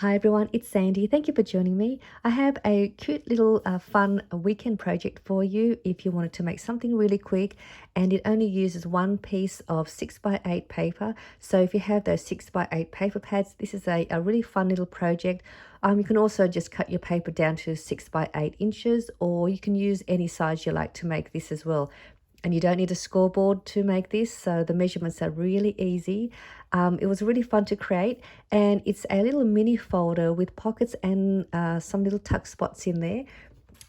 Hi everyone, it's Sandy. Thank you for joining me. I have a cute little fun weekend project for you if you wanted to make something really quick, and it only uses one piece of 6x8 paper. So if you have those 6x8 paper pads, this is a really fun little project. You can also just cut your paper down to 6x8 inches, or you can use any size you like to make this as well. And you don't need a scoreboard to make this, so the measurements are really easy. It was really fun to create, and it's a little mini folder with pockets and some little tuck spots in there.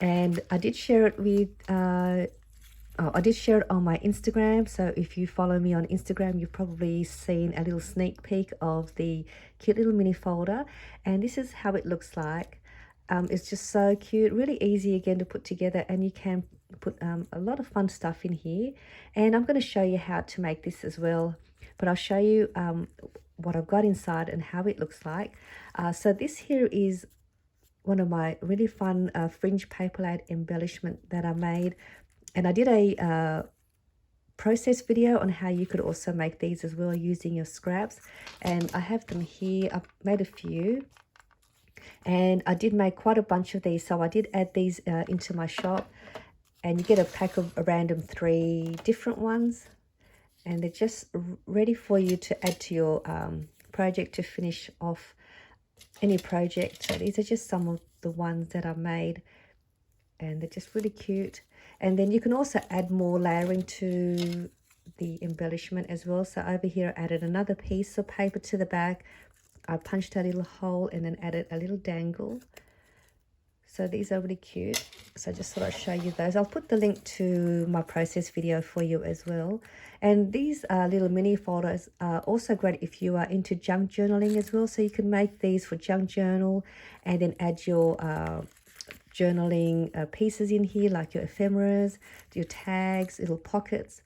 And I did share it with I did share it on my Instagram, so if you follow me on Instagram, you've probably seen a little sneak peek of the cute little mini folder, and this is how it looks like. It's just so cute, really easy again to put together, and you can put a lot of fun stuff in here. And I'm going to show you how to make this as well, but I'll show you what I've got inside and how it looks like. So this here is one of my really fun fringe paper laid embellishment that I made, and I did a process video on how you could also make these as well using your scraps, and I have them here. I've made a few, and I did make quite a bunch of these, so I did add these into my shop, and you get a pack of a random 3 different ones, and they're just ready for you to add to your project to finish off any project. So these are just some of the ones that I made, and they're just really cute. And then you can also add more layering to the embellishment as well. So over here I added another piece of paper to the back. I punched a little hole and then added a little dangle. So these are really cute. So I just thought I'd show you those. I'll put the link to my process video for you as well. And these little mini folders are also great if you are into junk journaling as well. So you can make these for junk journal and then add your journaling pieces in here, like your ephemeras, your tags, little pockets.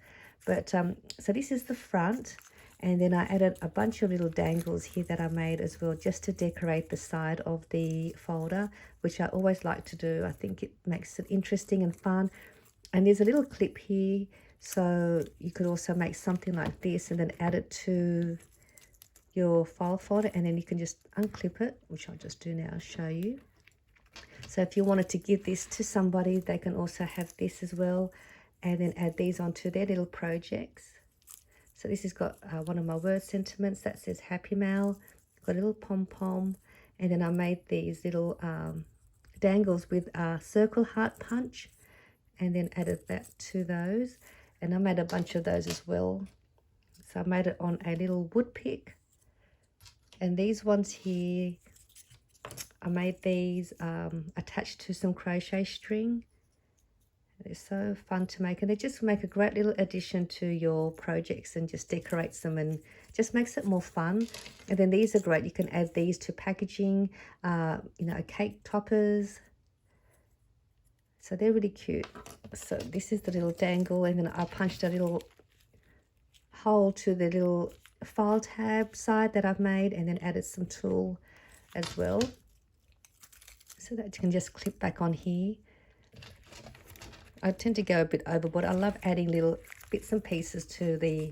But so this is the front, and then I added a bunch of little dangles here that I made as well, just to decorate the side of the folder, which I always like to do. I think it makes it interesting and fun. And there's a little clip here, so you could also make something like this and then add it to your file folder, and then you can just unclip it, which I'll just do now, show you. So if you wanted to give this to somebody, they can also have this as well, and then add these onto their little projects. So this has got one of my word sentiments that says Happy Mail, got a little pom-pom, and then I made these little dangles with a circle heart punch, and then added that to those. And I made a bunch of those as well. So I made it on a little wood pick. And these ones here, I made these attached to some crochet string. They're so fun to make, and they just make a great little addition to your projects and just decorates them and just makes it more fun. And then these are great. You can add these to packaging, you know, cake toppers. So they're really cute. So this is the little dangle, and then I punched a little hole to the little file tab side that I've made, and then added some tulle as well, so that you can just clip back on here. I tend to go a bit overboard. I love adding little bits and pieces to the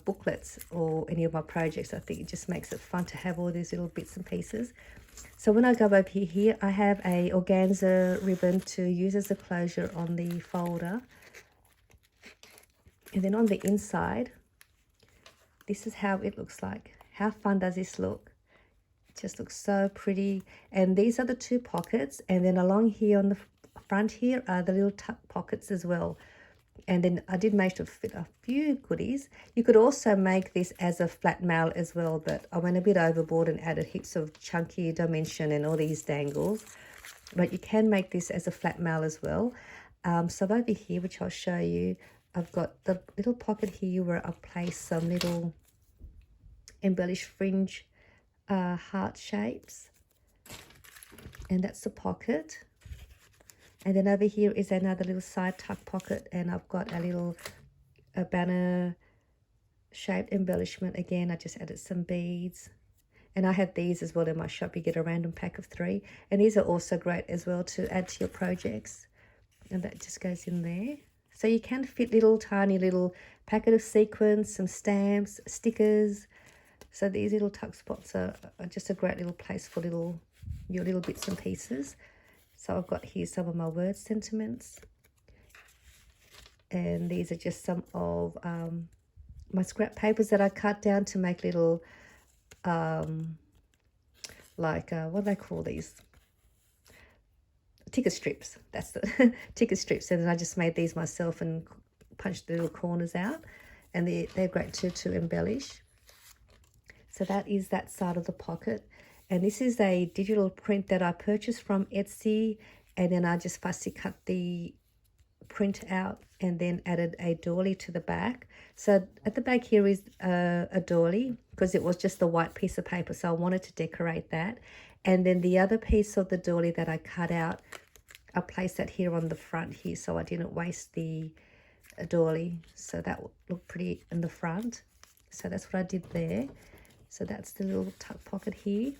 booklets or any of my projects. I think it just makes it fun to have all these little bits and pieces. So when I go over here, I have a organza ribbon to use as a closure on the folder. And then on the inside, this is how it looks like. How fun does this look? It just looks so pretty. And these are the 2 pockets, and then along here on the front here are the little tuck pockets as well. And then I did manage to fit a few goodies. You could also make this as a flat mail as well, but I went a bit overboard and added heaps of chunky dimension and all these dangles. But you can make this as a flat mail as well. So over here, which I'll show you, I've got the little pocket here where I've placed some little embellished fringe heart shapes, and that's the pocket. And then over here is another little side tuck pocket, and I've got a little banner shaped embellishment. Again, I just added some beads, and I have these as well in my shop. You get a random pack of 3, and these are also great as well to add to your projects, and that just goes in there. So you can fit little tiny little packet of sequins, some stamps, stickers. So these little tuck spots are just a great little place for your little bits and pieces. So I've got here some of my word sentiments, and these are just some of my scrap papers that I cut down to make little what do they call these? Ticket strips. That's the ticket strips. And then I just made these myself and punched the little corners out, and they're great too to embellish. So that is that side of the pocket. And this is a digital print that I purchased from Etsy, and then I just fussy cut the print out and then added a doily to the back. So at the back here is a doily, because it was just a white piece of paper, so I wanted to decorate that. And then the other piece of the doily that I cut out, I placed that here on the front here, so I didn't waste the doily. So that looked pretty in the front. So that's what I did there. So that's the little tuck pocket here.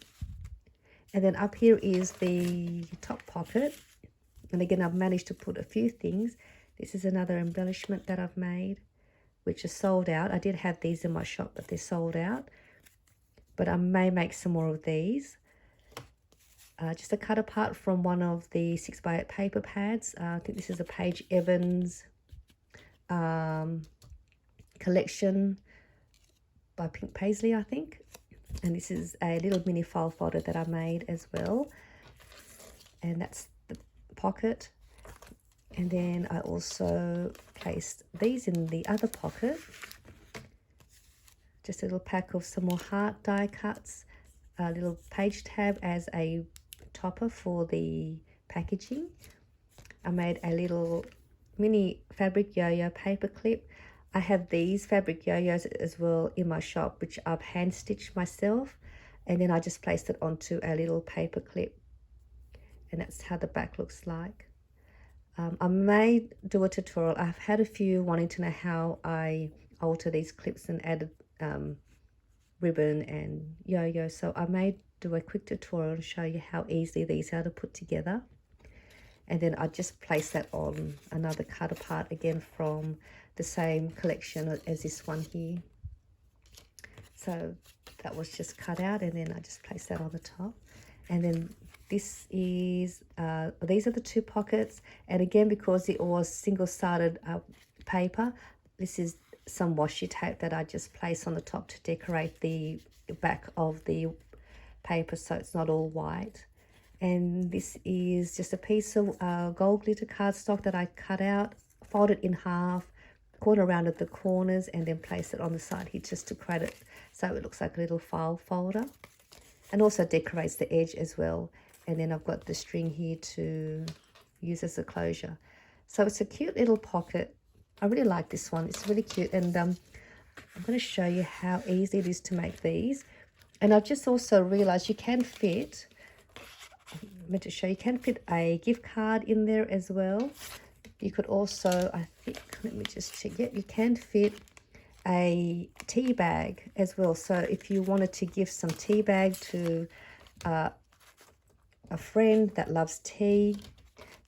And then up here is the top pocket. And again, I've managed to put a few things. This is another embellishment that I've made, which is sold out. I did have these in my shop, but they're sold out. But I may make some more of these. Just a cut apart from one of the 6x8 paper pads. I think this is a Paige Evans collection by Pink Paisley, I think. And this is a little mini file folder that I made as well. And that's the pocket. And then I also placed these in the other pocket. Just a little pack of some more heart die cuts. A little page tab as a topper for the packaging. I made a little mini fabric yo-yo paper clip. I have these fabric yo-yos as well in my shop, which I've hand stitched myself, and then I just placed it onto a little paper clip, and that's how the back looks like. I may do a tutorial. I've had a few wanting to know how I alter these clips and added ribbon and yo-yo, so I may do a quick tutorial and show you how easily these are to put together. And then I just place that on another cut apart again from the same collection as this one here. So that was just cut out, and then I just placed that on the top. And then this is these are the two pockets, and again, because it was single-sided paper, this is some washi tape that I just placed on the top to decorate the back of the paper so it's not all white. And this is just a piece of gold glitter cardstock that I cut out, folded in half, corner rounded the corners, and then place it on the side here just to create it so it looks like a little file folder, and also decorates the edge as well. And then I've got the string here to use as a closure. So it's a cute little pocket. I really like this one. It's really cute, and I'm going to show you how easy it is to make these. And I've just also realized you can fit, I meant to show, you can fit a gift card in there as well. You could also, I think, let me just check. Yep, you can fit a tea bag as well. So if you wanted to give some tea bag to a friend that loves tea,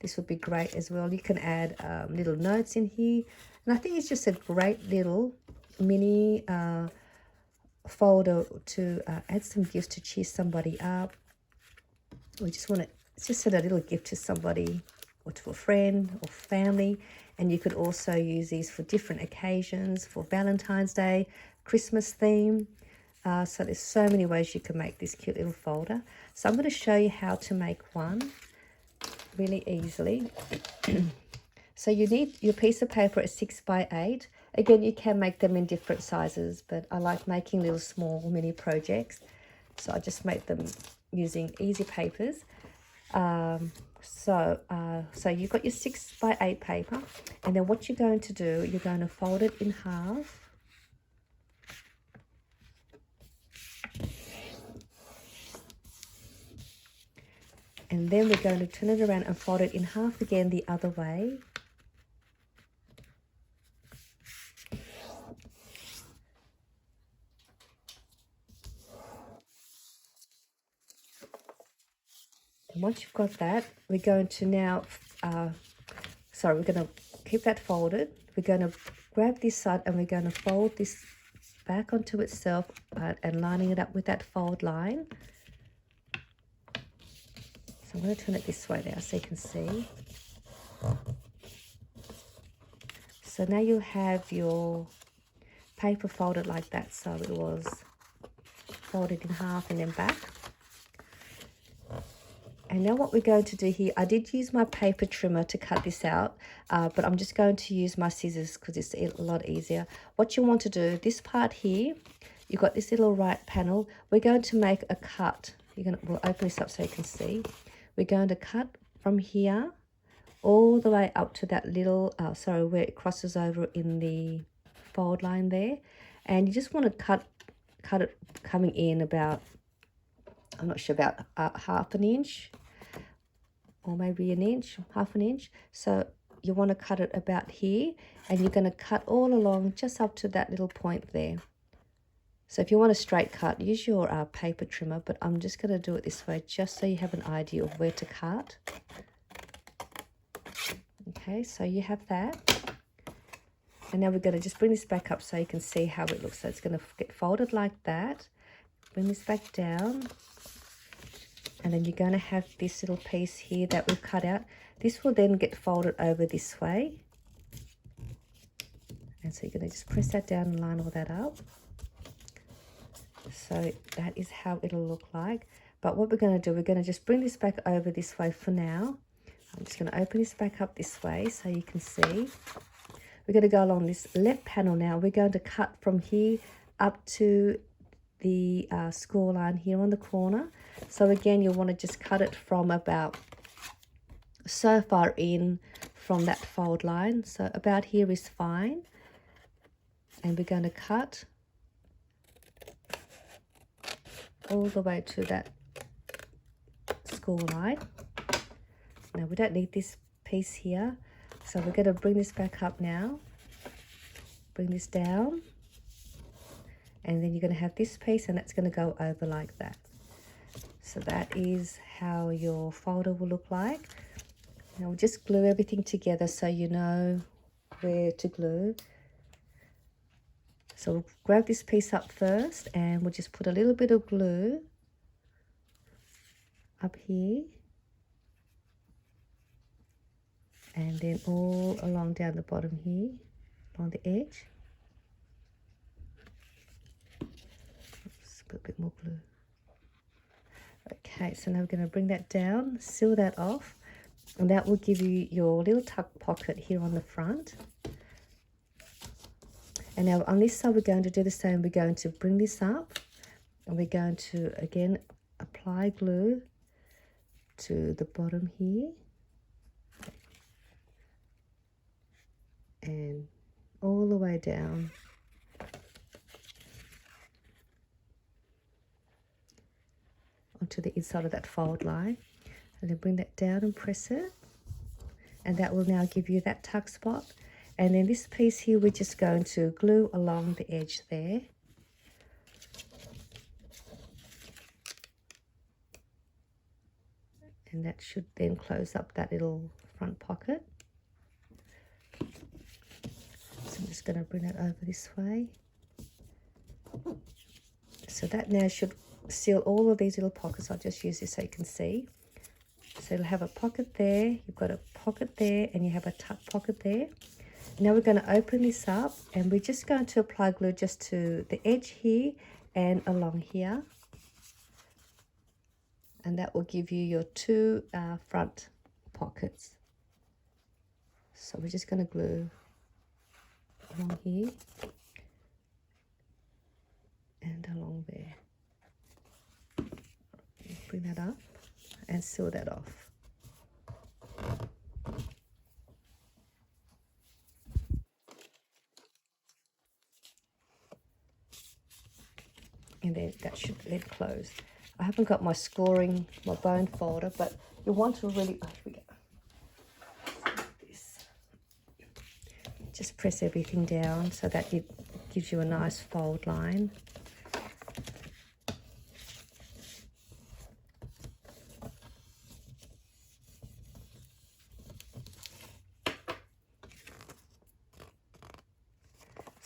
this would be great as well. You can add little notes in here. And I think it's just a great little mini folder to add some gifts to cheer somebody up. We just want to just send a little gift to somebody or to a friend or family. And you could also use these for different occasions, for Valentine's Day, Christmas theme. So there's so many ways you can make this cute little folder. So I'm going to show you how to make one really easily. So you need your piece of paper at 6x8. Again, you can make them in different sizes, but I like making little small mini projects. So I just make them using easy papers. So you've got your 6x8 paper, and then what you're going to do, you're going to fold it in half. And then we're going to turn it around and fold it in half again the other way. And once you've got that, we're going to now, we're going to keep that folded. We're going to grab this side and we're going to fold this back onto itself and lining it up with that fold line. So I'm going to turn it this way now so you can see. So now you have your paper folded like that, so it was folded in half and then back. And now what we're going to do here, I did use my paper trimmer to cut this out, but I'm just going to use my scissors because it's a lot easier. What you want to do, this part here, you've got this little right panel. We're going to make a cut. We'll open this up so you can see. We're going to cut from here all the way up to that little, where it crosses over in the fold line there. And you just want to cut it coming in about, I'm not sure, about half an inch or maybe an inch, half an inch. So you want to cut it about here, and you're going to cut all along just up to that little point there. So if you want a straight cut, use your paper trimmer, but I'm just going to do it this way just so you have an idea of where to cut. Okay, so you have that. And now we're going to just bring this back up so you can see how it looks. So it's going to get folded like that. Bring this back down. And then you're going to have this little piece here that we've cut out. This will then get folded over this way. And so you're going to just press that down and line all that up. So that is how it'll look like. But what we're going to do, we're going to just bring this back over this way for now. I'm just going to open this back up this way so you can see. We're going to go along this left panel now. We're going to cut from here up to the score line here on the corner. So again, you'll want to just cut it from about so far in from that fold line. So about here is fine. And we're going to cut all the way to that score line. Now we don't need this piece here, so we're going to bring this back up now. Bring this down, and then you're going to have this piece, and that's going to go over like that. So that is how your folder will look like. Now we'll just glue everything together so you know where to glue. So we'll grab this piece up first, and we'll just put a little bit of glue up here, and then all along down the bottom here, along the edge. Let's put a bit more glue. Okay, so now we're going to bring that down, seal that off, and that will give you your little tuck pocket here on the front. And now on this side, we're going to do the same. We're going to bring this up, and we're going to, again, apply glue to the bottom here. And all the way down. Onto the inside of that fold line. And then bring that down and press it. And that will now give you that tuck spot. And then this piece here, we're just going to glue along the edge there. And that should then close up that little front pocket. So I'm just going to bring that over this way. So that now should seal all of these little pockets. I'll just use this so you can see. So you'll have a pocket there, you've got a pocket there, and you have a tuck pocket there. Now we're going to open this up, and we're just going to apply glue just to the edge here and along here. And that will give you your two front pockets. So we're just going to glue along here and along there. Bring that up and seal that off. And then that should then close. I haven't got my scoring, my bone folder, but you want to really, here we go. This. Just press everything down so that it gives you a nice fold line.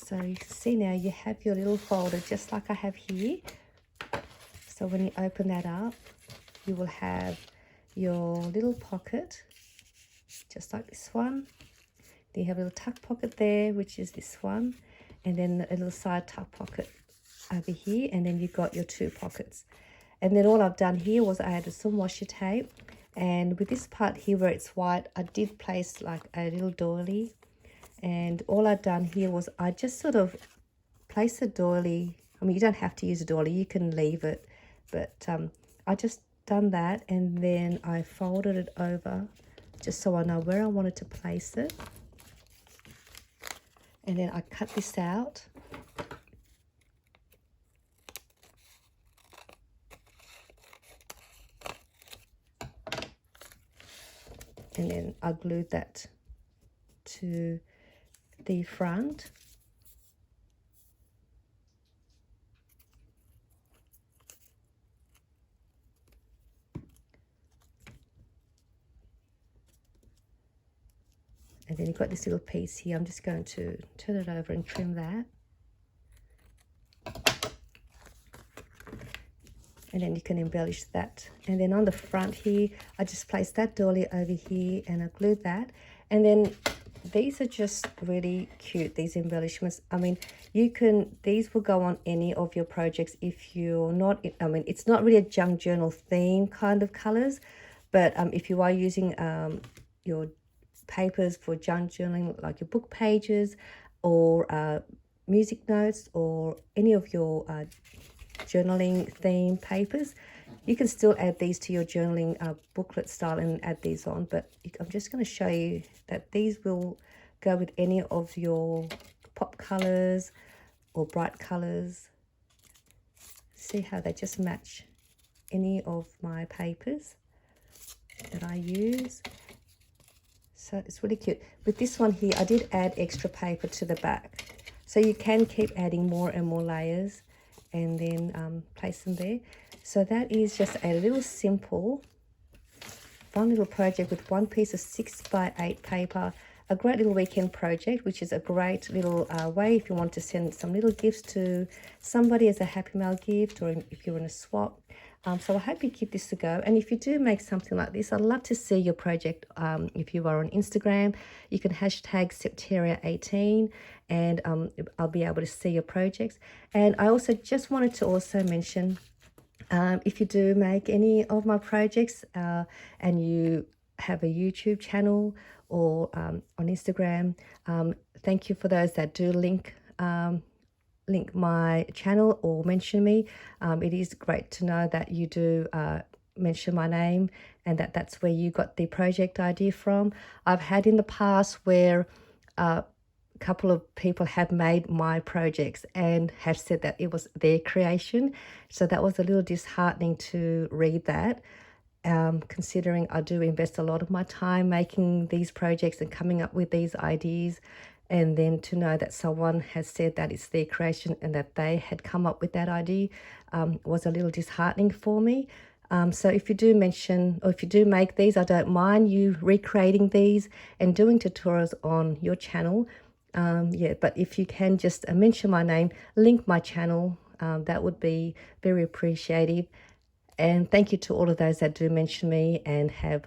So you can see now you have your little folder just like I have here. So when you open that up, you will have your little pocket, just like this one. Then you have a little tuck pocket there, which is this one, and then a little side tuck pocket over here, and then you've got your two pockets. And then all I've done here was I added some washi tape, and with this part here where it's white, I did place like a little doily, and all I've done here was I just sort of place a doily. I mean, you don't have to use a doily, you can leave it, but I just done that, and then I folded it over just so I know where I wanted to place it. And then I cut this out. And then I glued that to the front. And then you've got this little piece here. I'm just going to turn it over and trim that. And then you can embellish that. And then on the front here, I just placed that doily over here and I glued that. And then these are just really cute, these embellishments. I mean, these will go on any of your projects if you're not, I mean, it's not really a junk journal theme kind of colors, but if you are using your papers for junk journaling, like your book pages or music notes or any of your journaling theme papers, you can still add these to your journaling booklet style and add these on. But I'm just going to show you that these will go with any of your pop colors or bright colors. See how they just match any of my papers that I use. So it's really cute. With this one here, I did add extra paper to the back. So you can keep adding more and more layers and then place them there. So that is just a little simple, fun little project with one piece of 6x8 paper. A great little weekend project, which is a great little way if you want to send some little gifts to somebody as a Happy Mail gift, or if you're in a swap. So I hope you give this a go. And if you do make something like this, I'd love to see your project. If you are on Instagram, you can hashtag Septeria18 and I'll be able to see your projects. And I also just wanted to also mention, if you do make any of my projects and you have a YouTube channel or on Instagram, thank you for those that do link my channel or mention me. It is great to know that you do mention my name and that's where you got the project idea from. I've had in the past where a couple of people have made my projects and have said that it was their creation. So that was a little disheartening to read that, considering I do invest a lot of my time making these projects and coming up with these ideas. And then to know that someone has said that it's their creation and that they had come up with that idea was a little disheartening for me. So if you do mention, or if you do make these, I don't mind you recreating these and doing tutorials on your channel. Yeah, but if you can just mention my name, link my channel, that would be very appreciative. And thank you to all of those that do mention me and have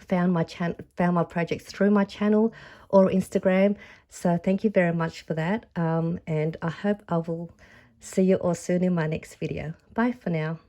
found my projects through my channel or Instagram. So thank you very much for that. And I hope I will see you all soon in my next video. Bye for now.